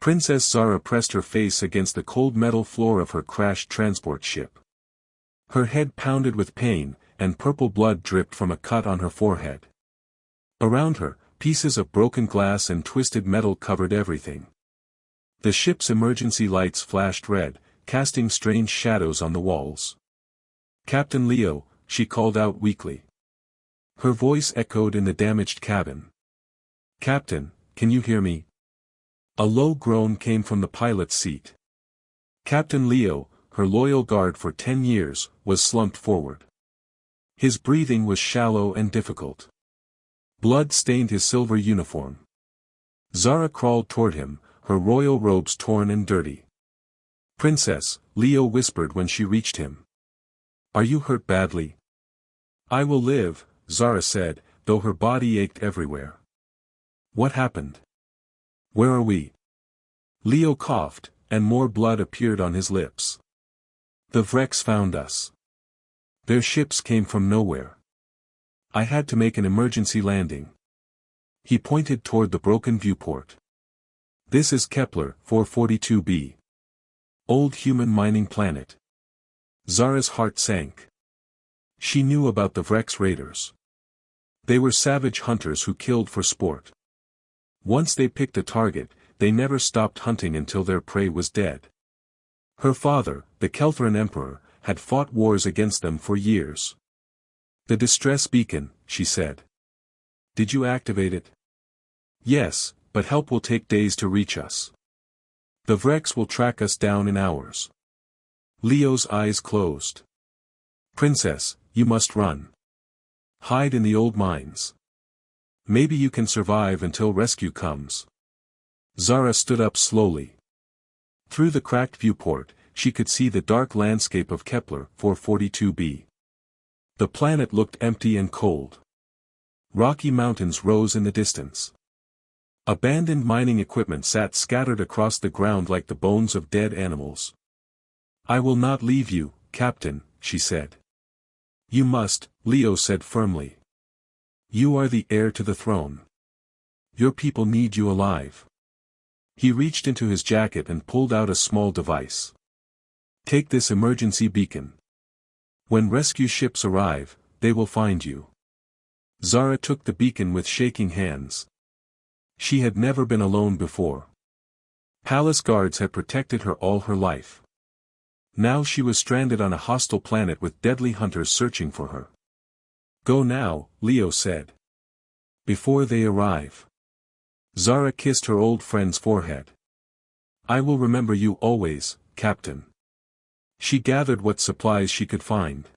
Princess Zara pressed her face against the cold metal floor of her crashed transport ship. Her head pounded with pain, and purple blood dripped from a cut on her forehead. Around her, pieces of broken glass and twisted metal covered everything. The ship's emergency lights flashed red, casting strange shadows on the walls. "Captain Leo," she called out weakly. Her voice echoed in the damaged cabin. "Captain, can you hear me?" A low groan came from the pilot's seat. Captain Leo, her loyal guard for 10 years, was slumped forward. His breathing was shallow and difficult. Blood stained his silver uniform. Zara crawled toward him, her royal robes torn and dirty. "Princess," Leo whispered when she reached him. "Are you hurt badly?" "I will live," Zara said, though her body ached everywhere. "What happened? Where are we?" Leo coughed, and more blood appeared on his lips. "The Vrex found us. Their ships came from nowhere. I had to make an emergency landing." He pointed toward the broken viewport. "This is Kepler 442b. Old human mining planet." Zara's heart sank. She knew about the Vrex raiders. They were savage hunters who killed for sport. Once they picked a target, they never stopped hunting until their prey was dead. Her father, the Kelthran Emperor, had fought wars against them for years. "The distress beacon," she said. "Did you activate it?" "Yes, but help will take days to reach us. The Vrex will track us down in hours." Leo's eyes closed. "Princess, you must run. Hide in the old mines. Maybe you can survive until rescue comes." Zara stood up slowly. Through the cracked viewport, she could see the dark landscape of Kepler 442b. The planet looked empty and cold. Rocky mountains rose in the distance. Abandoned mining equipment sat scattered across the ground like the bones of dead animals. "I will not leave you, Captain," she said. "You must," Leo said firmly. "You are the heir to the throne. Your people need you alive." He reached into his jacket and pulled out a small device. "Take this emergency beacon. When rescue ships arrive, they will find you." Zara took the beacon with shaking hands. She had never been alone before. Palace guards had protected her all her life. Now she was stranded on a hostile planet with deadly hunters searching for her. "Go now," Leo said. "Before they arrive." Zara kissed her old friend's forehead. "I will remember you always, Captain." She gathered what supplies she could find.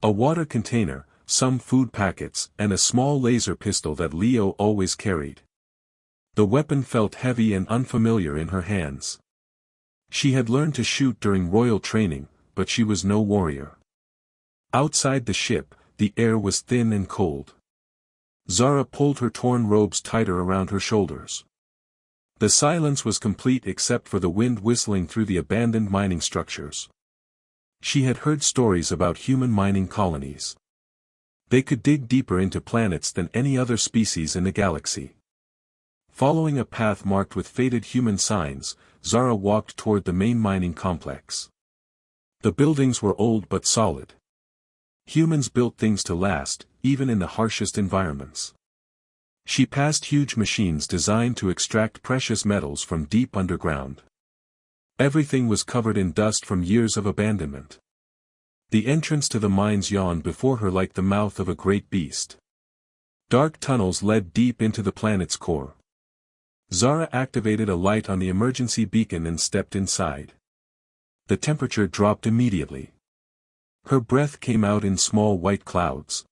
A water container, some food packets, and a small laser pistol that Leo always carried. The weapon felt heavy and unfamiliar in her hands. She had learned to shoot during royal training, but she was no warrior. Outside the ship, the air was thin and cold. Zara pulled her torn robes tighter around her shoulders. The silence was complete except for the wind whistling through the abandoned mining structures. She had heard stories about human mining colonies. They could dig deeper into planets than any other species in the galaxy. Following a path marked with faded human signs, Zara walked toward the main mining complex. The buildings were old but solid. Humans built things to last, even in the harshest environments. She passed huge machines designed to extract precious metals from deep underground. Everything was covered in dust from years of abandonment. The entrance to the mines yawned before her like the mouth of a great beast. Dark tunnels led deep into the planet's core. Zara activated a light on the emergency beacon and stepped inside. The temperature dropped immediately. Her breath came out in small white clouds.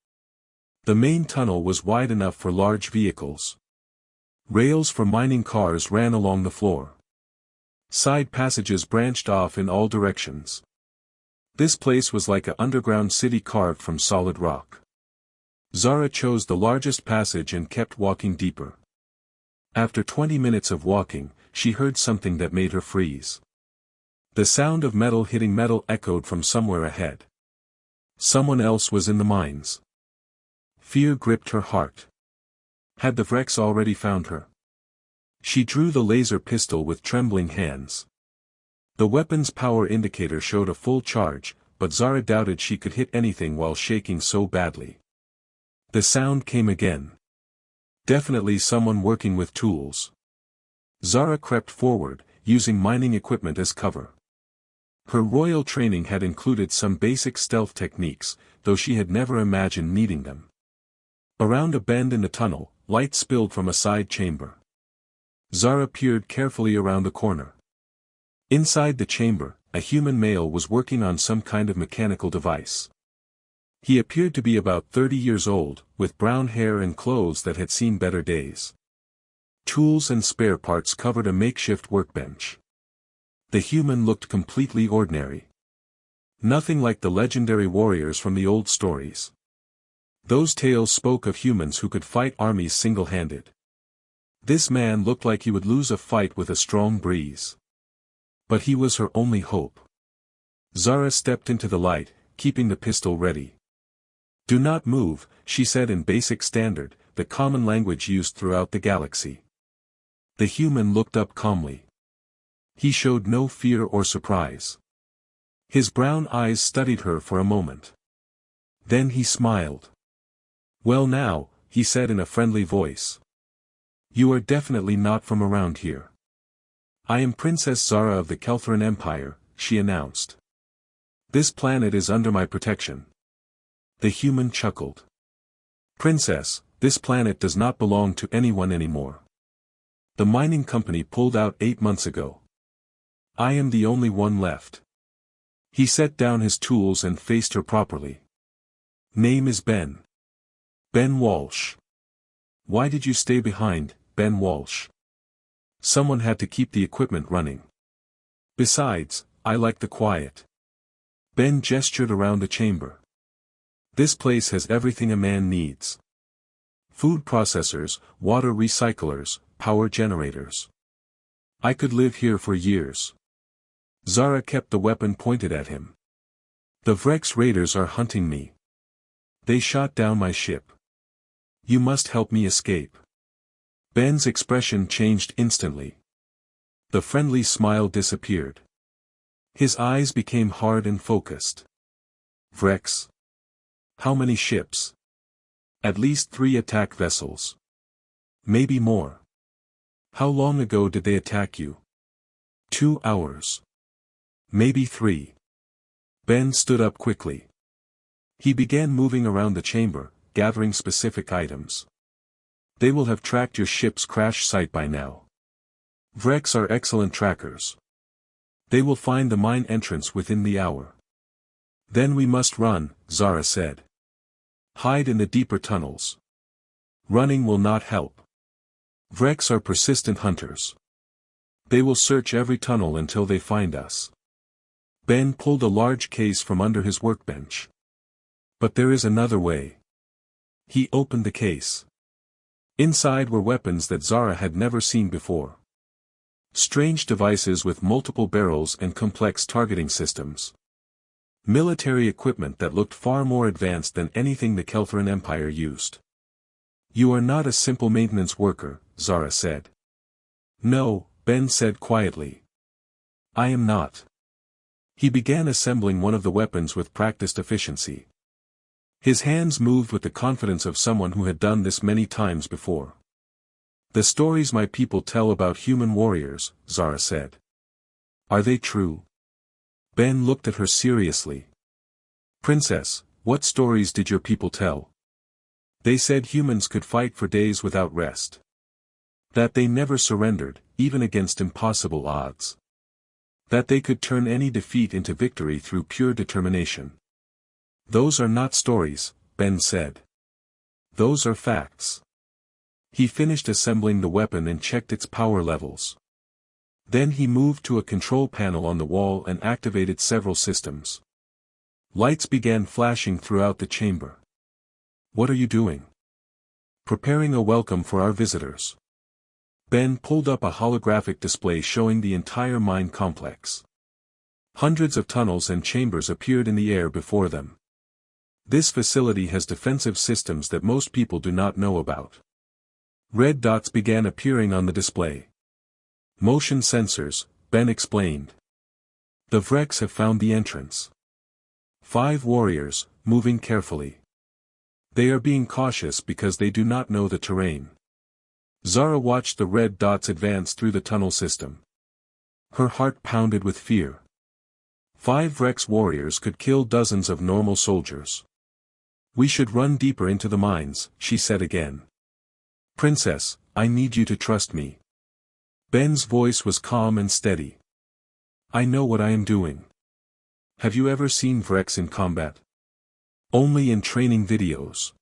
The main tunnel was wide enough for large vehicles. Rails for mining cars ran along the floor. Side passages branched off in all directions. This place was like an underground city carved from solid rock. Zara chose the largest passage and kept walking deeper. After 20 minutes of walking, she heard something that made her freeze. The sound of metal hitting metal echoed from somewhere ahead. Someone else was in the mines. Fear gripped her heart. Had the Vrex already found her? She drew the laser pistol with trembling hands. The weapon's power indicator showed a full charge, but Zara doubted she could hit anything while shaking so badly. The sound came again. Definitely someone working with tools. Zara crept forward, using mining equipment as cover. Her royal training had included some basic stealth techniques, though she had never imagined needing them. Around a bend in the tunnel, light spilled from a side chamber. Zara peered carefully around the corner. Inside the chamber, a human male was working on some kind of mechanical device. He appeared to be about 30 years old, with brown hair and clothes that had seen better days. Tools and spare parts covered a makeshift workbench. The human looked completely ordinary. Nothing like the legendary warriors from the old stories. Those tales spoke of humans who could fight armies single-handed. This man looked like he would lose a fight with a strong breeze. But he was her only hope. Zara stepped into the light, keeping the pistol ready. "Do not move," she said in basic standard, the common language used throughout the galaxy. The human looked up calmly. He showed no fear or surprise. His brown eyes studied her for a moment. Then he smiled. "Well now," he said in a friendly voice. "You are definitely not from around here." "I am Princess Zara of the Kelthran Empire," she announced. "This planet is under my protection." The human chuckled. "Princess, this planet does not belong to anyone anymore. The mining company pulled out 8 months ago. I am the only one left." He set down his tools and faced her properly. "Name is Ben. Ben Walsh." "Why did you stay behind, Ben Walsh?" "Someone had to keep the equipment running. Besides, I like the quiet." Ben gestured around the chamber. "This place has everything a man needs. Food processors, water recyclers, power generators. I could live here for years." Zara kept the weapon pointed at him. "The Vrex raiders are hunting me. They shot down my ship. You must help me escape." Ben's expression changed instantly. The friendly smile disappeared. His eyes became hard and focused. "Vrex? How many ships?" "At least 3 attack vessels. Maybe more." "How long ago did they attack you?" 2 hours. "Maybe 3. Ben stood up quickly. He began moving around the chamber, gathering specific items. "They will have tracked your ship's crash site by now. Vrex are excellent trackers. They will find the mine entrance within the hour." "Then we must run," Zara said. "Hide in the deeper tunnels. Running will not help. Vrex are persistent hunters. They will search every tunnel until they find us." Ben pulled a large case from under his workbench. "But there is another way." He opened the case. Inside were weapons that Zara had never seen before. Strange devices with multiple barrels and complex targeting systems. Military equipment that looked far more advanced than anything the Kelthran Empire used. "You are not a simple maintenance worker," Zara said. "No," Ben said quietly. "I am not." He began assembling one of the weapons with practiced efficiency. His hands moved with the confidence of someone who had done this many times before. "The stories my people tell about human warriors," Zara said. "Are they true?" Ben looked at her seriously. "Princess, what stories did your people tell?" "They said humans could fight for days without rest. That they never surrendered, even against impossible odds. That they could turn any defeat into victory through pure determination." "Those are not stories," Ben said. "Those are facts." He finished assembling the weapon and checked its power levels. Then he moved to a control panel on the wall and activated several systems. Lights began flashing throughout the chamber. "What are you doing?" "Preparing a welcome for our visitors." Ben pulled up a holographic display showing the entire mine complex. Hundreds of tunnels and chambers appeared in the air before them. This facility has defensive systems that most people do not know about. Red dots began appearing on the display. Motion sensors, Ben explained. The Vreks have found the entrance. 5 warriors, moving carefully. They are being cautious because they do not know the terrain. Zara watched the red dots advance through the tunnel system. Her heart pounded with fear. 5 Vreks warriors could kill dozens of normal soldiers. We should run deeper into the mines, she said again. Princess, I need you to trust me. Ben's voice was calm and steady. I know what I am doing. Have you ever seen Vreks in combat? Only in training videos.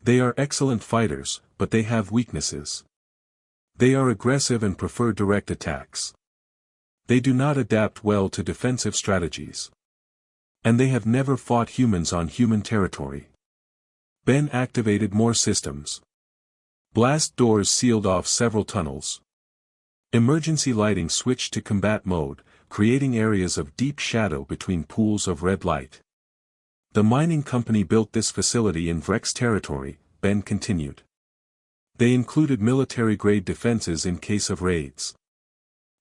They are excellent fighters, but they have weaknesses. They are aggressive and prefer direct attacks. They do not adapt well to defensive strategies. And they have never fought humans on human territory. Ben activated more systems. Blast doors sealed off several tunnels. Emergency lighting switched to combat mode, creating areas of deep shadow between pools of red light. The mining company built this facility in Vreks territory, Ben continued. They included military-grade defenses in case of raids.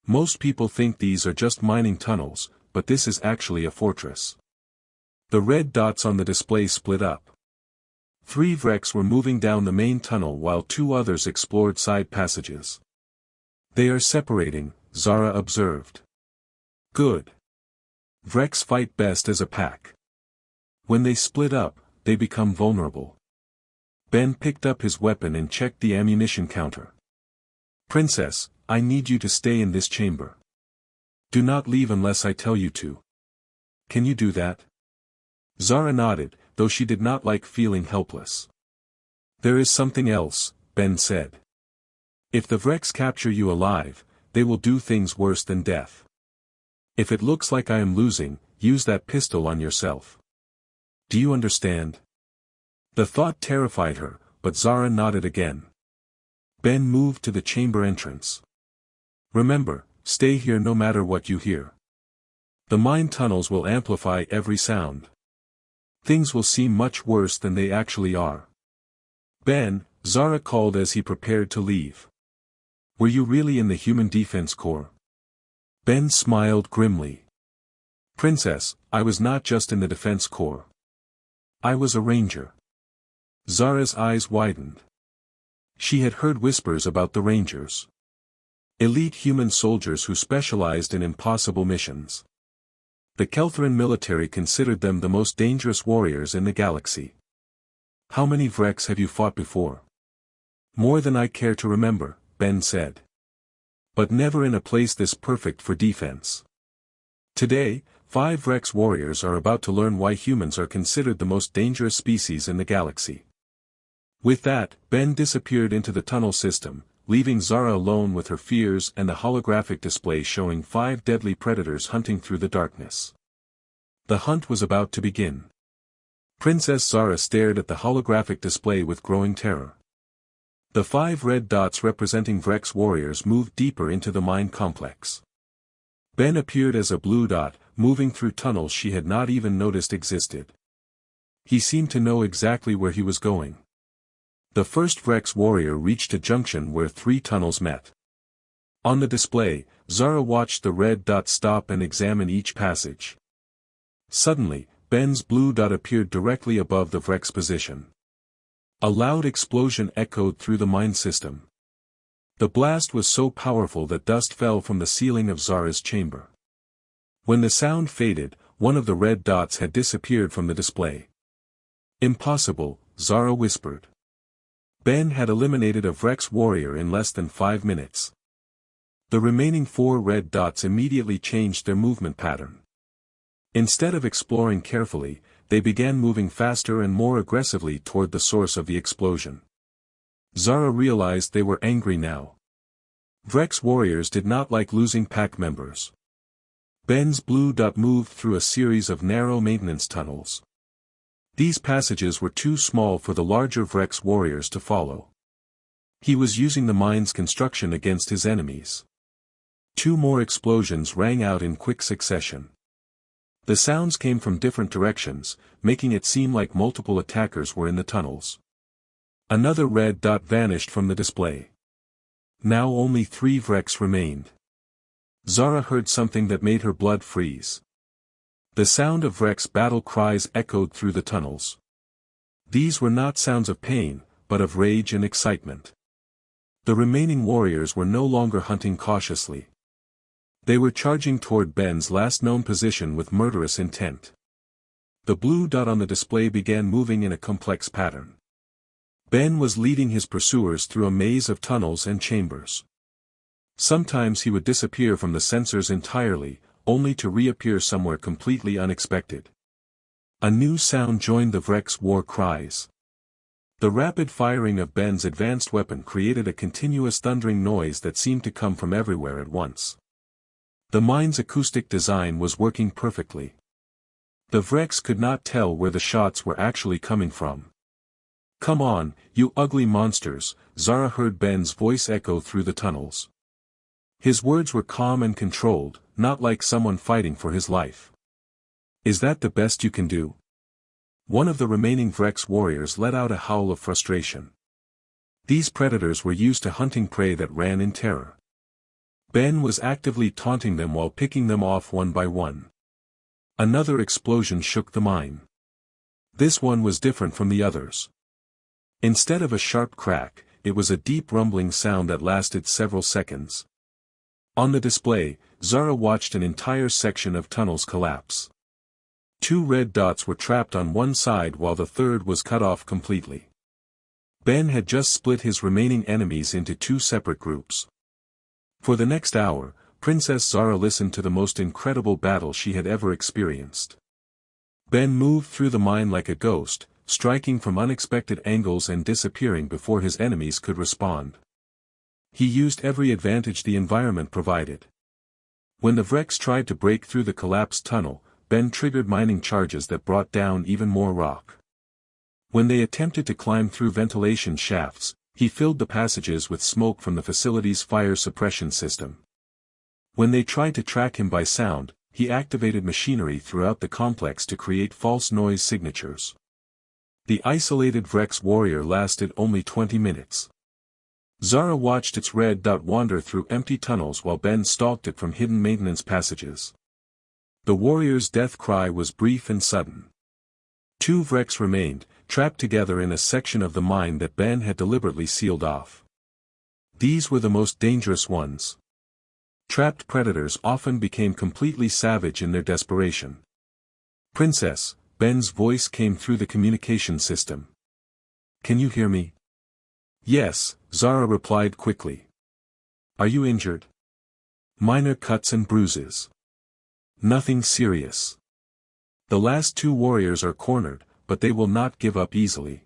Most people think these are just mining tunnels, but this is actually a fortress. The red dots on the display split up. 3 Vreks were moving down the main tunnel while 2 others explored side passages. They are separating, Zara observed. Good. Vreks fight best as a pack. When they split up, they become vulnerable. Ben picked up his weapon and checked the ammunition counter. Princess, I need you to stay in this chamber. Do not leave unless I tell you to. Can you do that? Zara nodded, though she did not like feeling helpless. There is something else, Ben said. If the Vreks capture you alive, they will do things worse than death. If it looks like I am losing, use that pistol on yourself. Do you understand? The thought terrified her, but Zara nodded again. Ben moved to the chamber entrance. Remember, stay here no matter what you hear. The mine tunnels will amplify every sound. Things will seem much worse than they actually are. Ben, Zara called as he prepared to leave. Were you really in the Human Defense Corps? Ben smiled grimly. Princess, I was not just in the Defense Corps. I was a ranger. Zara's eyes widened. She had heard whispers about the rangers. Elite human soldiers who specialized in impossible missions. The Kelthran military considered them the most dangerous warriors in the galaxy. How many Vreks have you fought before? More than I care to remember, Ben said. But never in a place this perfect for defense. Today, 5 Vreks warriors are about to learn why humans are considered the most dangerous species in the galaxy. With that, Ben disappeared into the tunnel system, leaving Zara alone with her fears and the holographic display showing 5 deadly predators hunting through the darkness. The hunt was about to begin. Princess Zara stared at the holographic display with growing terror. The 5 red dots representing Vreks warriors moved deeper into the mine complex. Ben appeared as a blue dot, moving through tunnels she had not even noticed existed. He seemed to know exactly where he was going. The first Vreks warrior reached a junction where 3 tunnels met. On the display, Zara watched the red dot stop and examine each passage. Suddenly, Ben's blue dot appeared directly above the Vreks position. A loud explosion echoed through the mine system. The blast was so powerful that dust fell from the ceiling of Zara's chamber. When the sound faded, one of the red dots had disappeared from the display. Impossible, Zara whispered. Ben had eliminated a Vreks warrior in less than 5 minutes. The remaining 4 red dots immediately changed their movement pattern. Instead of exploring carefully, they began moving faster and more aggressively toward the source of the explosion. Zara realized they were angry now. Vreks warriors did not like losing pack members. Ben's blue dot moved through a series of narrow maintenance tunnels. These passages were too small for the larger Vreks warriors to follow. He was using the mine's construction against his enemies. 2 more explosions rang out in quick succession. The sounds came from different directions, making it seem like multiple attackers were in the tunnels. Another red dot vanished from the display. Now only 3 Vreks remained. Zara heard something that made her blood freeze. The sound of Vreks' battle cries echoed through the tunnels. These were not sounds of pain, but of rage and excitement. The remaining warriors were no longer hunting cautiously. They were charging toward Ben's last known position with murderous intent. The blue dot on the display began moving in a complex pattern. Ben was leading his pursuers through a maze of tunnels and chambers. Sometimes he would disappear from the sensors entirely, only to reappear somewhere completely unexpected. A new sound joined the Vreks' war cries. The rapid firing of Ben's advanced weapon created a continuous thundering noise that seemed to come from everywhere at once. The mine's acoustic design was working perfectly. The Vreks could not tell where the shots were actually coming from. "Come on, you ugly monsters," Zara heard Ben's voice echo through the tunnels. His words were calm and controlled, not like someone fighting for his life. "Is that the best you can do?" One of the remaining Vreks warriors let out a howl of frustration. These predators were used to hunting prey that ran in terror. Ben was actively taunting them while picking them off one by one. Another explosion shook the mine. This one was different from the others. Instead of a sharp crack, it was a deep rumbling sound that lasted several seconds. On the display, Zara watched an entire section of tunnels collapse. 2 red dots were trapped on one side while the third was cut off completely. Ben had just split his remaining enemies into 2 separate groups. For the next hour, Princess Zara listened to the most incredible battle she had ever experienced. Ben moved through the mine like a ghost, striking from unexpected angles and disappearing before his enemies could respond. He used every advantage the environment provided. When the Vreks tried to break through the collapsed tunnel, Ben triggered mining charges that brought down even more rock. When they attempted to climb through ventilation shafts, he filled the passages with smoke from the facility's fire suppression system. When they tried to track him by sound, he activated machinery throughout the complex to create false noise signatures. The isolated Vreks warrior lasted only 20 minutes. Zara watched its red dot wander through empty tunnels while Ben stalked it from hidden maintenance passages. The warrior's death cry was brief and sudden. 2 Vreks remained, trapped together in a section of the mine that Ben had deliberately sealed off. These were the most dangerous ones. Trapped predators often became completely savage in their desperation. "Princess," Ben's voice came through the communication system. "Can you hear me?" "Yes," Zara replied quickly. "Are you injured?" "Minor cuts and bruises. Nothing serious. The last 2 warriors are cornered, but they will not give up easily.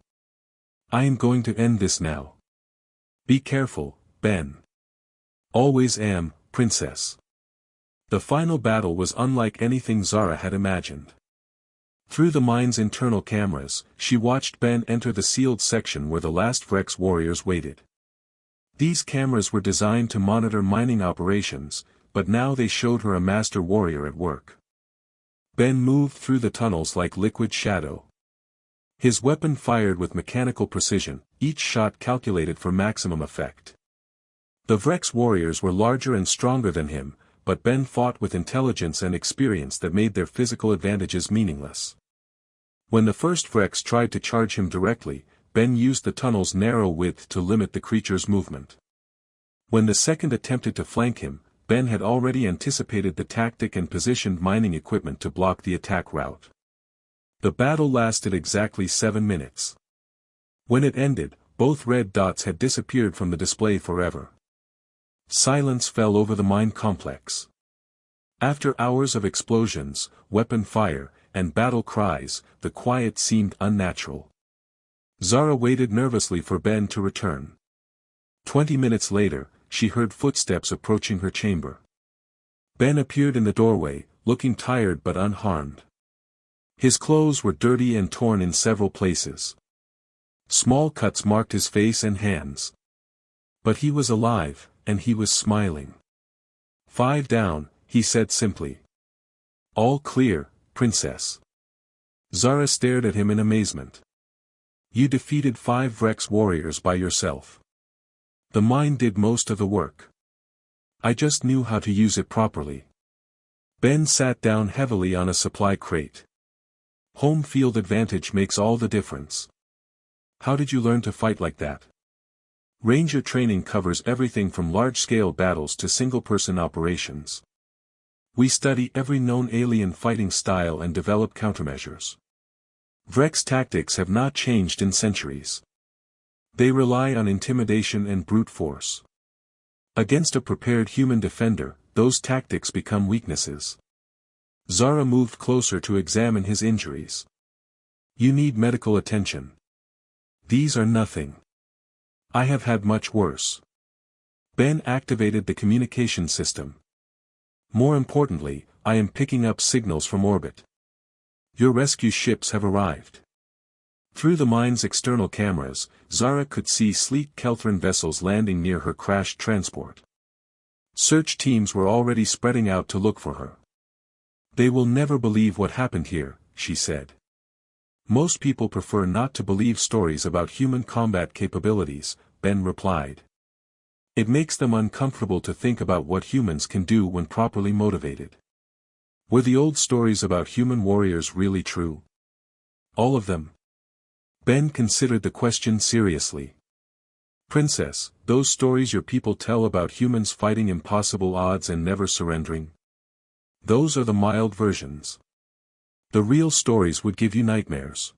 I am going to end this now. Be careful, Ben." "Always am, Princess." The final battle was unlike anything Zara had imagined. Through the mine's internal cameras, she watched Ben enter the sealed section where the last Vreks warriors waited. These cameras were designed to monitor mining operations, but now they showed her a master warrior at work. Ben moved through the tunnels like liquid shadow. His weapon fired with mechanical precision, each shot calculated for maximum effect. The Vreks warriors were larger and stronger than him, but Ben fought with intelligence and experience that made their physical advantages meaningless. When the first Vreks tried to charge him directly, Ben used the tunnel's narrow width to limit the creature's movement. When the second attempted to flank him, Ben had already anticipated the tactic and positioned mining equipment to block the attack route. The battle lasted exactly 7 minutes. When it ended, both red dots had disappeared from the display forever. Silence fell over the mine complex. After hours of explosions, weapon fire, and battle cries, the quiet seemed unnatural. Zara waited nervously for Ben to return. 20 minutes later, she heard footsteps approaching her chamber. Ben appeared in the doorway, looking tired but unharmed. His clothes were dirty and torn in several places. Small cuts marked his face and hands. But he was alive, and he was smiling. "5 down," he said simply. "All clear, Princess." Zara stared at him in amazement. "You defeated 5 Vreks warriors by yourself. The mind did most of the work. I just knew how to use it properly. Ben sat down heavily on a supply crate. Home field advantage makes all the difference. How did you learn to fight like that? Ranger training covers everything from large-scale battles to single-person operations. We study every known alien fighting style and develop countermeasures. Vrex tactics have not changed in centuries. They rely on intimidation and brute force. Against a prepared human defender, those tactics become weaknesses. Zara moved closer to examine his injuries. You need medical attention. These are nothing. I have had much worse. Ben activated the communication system. More importantly, I am picking up signals from orbit. Your rescue ships have arrived. Through the mine's external cameras, Zara could see sleek Kelthran vessels landing near her crashed transport. Search teams were already spreading out to look for her. They will never believe what happened here, she said. Most people prefer not to believe stories about human combat capabilities, Ben replied. It makes them uncomfortable to think about what humans can do when properly motivated. Were the old stories about human warriors really true? All of them? Ben considered the question seriously. Princess, those stories your people tell about humans fighting impossible odds and never surrendering? Those are the mild versions. The real stories would give you nightmares.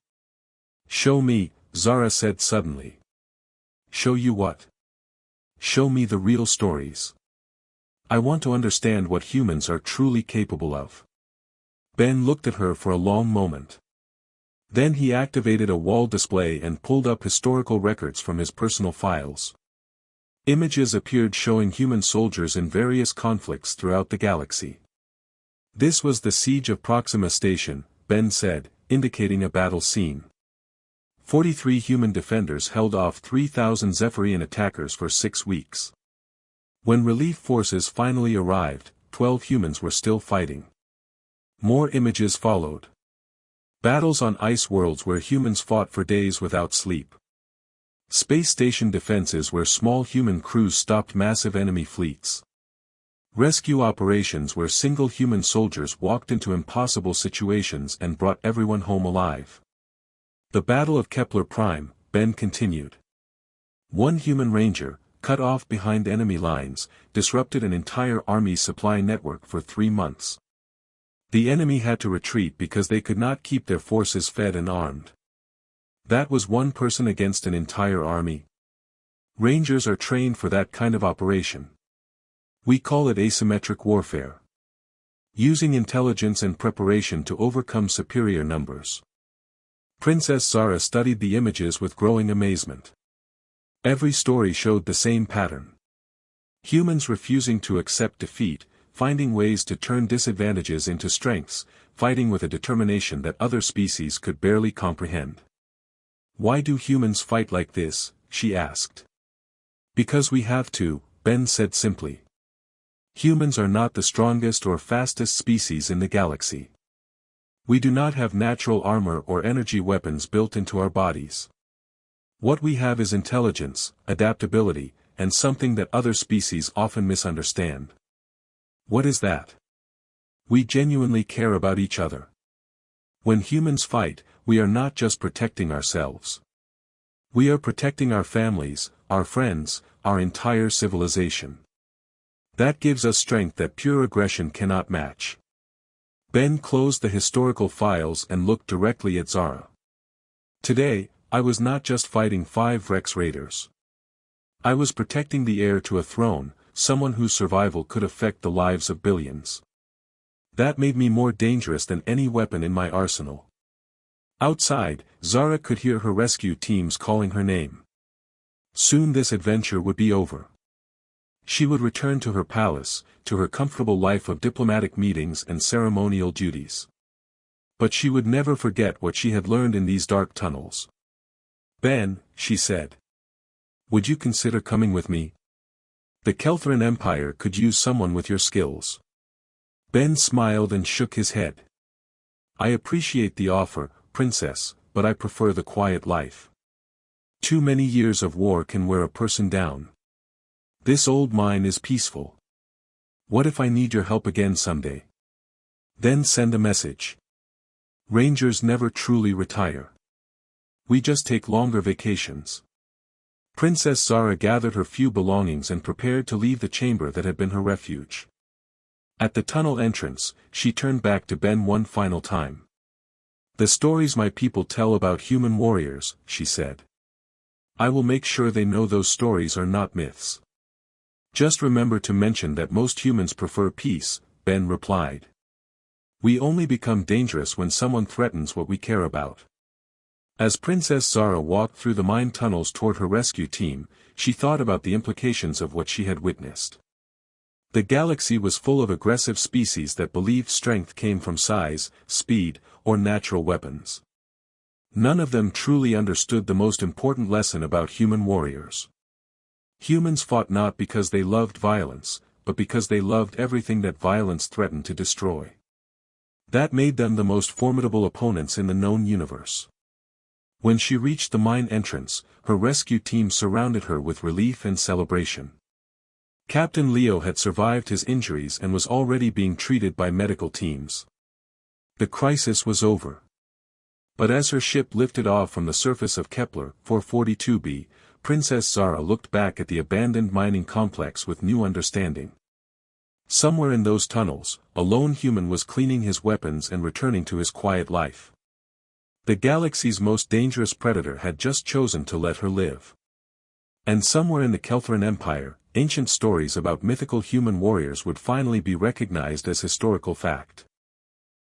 Show me, Zara said suddenly. Show you what? Show me the real stories. I want to understand what humans are truly capable of. Ben looked at her for a long moment. Then he activated a wall display and pulled up historical records from his personal files. Images appeared showing human soldiers in various conflicts throughout the galaxy. This was the Siege of Proxima Station, Ben said, indicating a battle scene. 43 human defenders held off 3,000 Zephyrian attackers for 6 weeks. When relief forces finally arrived, 12 humans were still fighting. More images followed. Battles on ice worlds where humans fought for days without sleep. Space station defenses where small human crews stopped massive enemy fleets. Rescue operations where single human soldiers walked into impossible situations and brought everyone home alive. The Battle of Kepler Prime, Ben continued. One human ranger, cut off behind enemy lines, disrupted an entire army supply network for 3 months. The enemy had to retreat because they could not keep their forces fed and armed. That was one person against an entire army. Rangers are trained for that kind of operation. We call it asymmetric warfare. Using intelligence and preparation to overcome superior numbers. Princess Zara studied the images with growing amazement. Every story showed the same pattern. Humans refusing to accept defeat, finding ways to turn disadvantages into strengths, fighting with a determination that other species could barely comprehend. Why do humans fight like this? She asked. Because we have to, Ben said simply. Humans are not the strongest or fastest species in the galaxy. We do not have natural armor or energy weapons built into our bodies. What we have is intelligence, adaptability, and something that other species often misunderstand. What is that? We genuinely care about each other. When humans fight, we are not just protecting ourselves. We are protecting our families, our friends, our entire civilization. That gives us strength that pure aggression cannot match. Ben closed the historical files and looked directly at Zara. Today, I was not just fighting 5 Rex Raiders. I was protecting the heir to a throne, someone whose survival could affect the lives of billions. That made me more dangerous than any weapon in my arsenal. Outside, Zara could hear her rescue teams calling her name. Soon this adventure would be over. She would return to her palace, to her comfortable life of diplomatic meetings and ceremonial duties. But she would never forget what she had learned in these dark tunnels. Ben, she said. Would you consider coming with me? The Kelthran Empire could use someone with your skills. Ben smiled and shook his head. I appreciate the offer, Princess, but I prefer the quiet life. Too many years of war can wear a person down. This old mine is peaceful. What if I need your help again someday? Then send a message. Rangers never truly retire. We just take longer vacations. Princess Zara gathered her few belongings and prepared to leave the chamber that had been her refuge. At the tunnel entrance, she turned back to Ben one final time. The stories my people tell about human warriors, she said. I will make sure they know those stories are not myths. Just remember to mention that most humans prefer peace, Ben replied. We only become dangerous when someone threatens what we care about. As Princess Zara walked through the mine tunnels toward her rescue team, she thought about the implications of what she had witnessed. The galaxy was full of aggressive species that believed strength came from size, speed, or natural weapons. None of them truly understood the most important lesson about human warriors. Humans fought not because they loved violence, but because they loved everything that violence threatened to destroy. That made them the most formidable opponents in the known universe. When she reached the mine entrance, her rescue team surrounded her with relief and celebration. Captain Leo had survived his injuries and was already being treated by medical teams. The crisis was over. But as her ship lifted off from the surface of Kepler 442b, Princess Zara looked back at the abandoned mining complex with new understanding. Somewhere in those tunnels, a lone human was cleaning his weapons and returning to his quiet life. The galaxy's most dangerous predator had just chosen to let her live. And somewhere in the Kelthran Empire, ancient stories about mythical human warriors would finally be recognized as historical fact.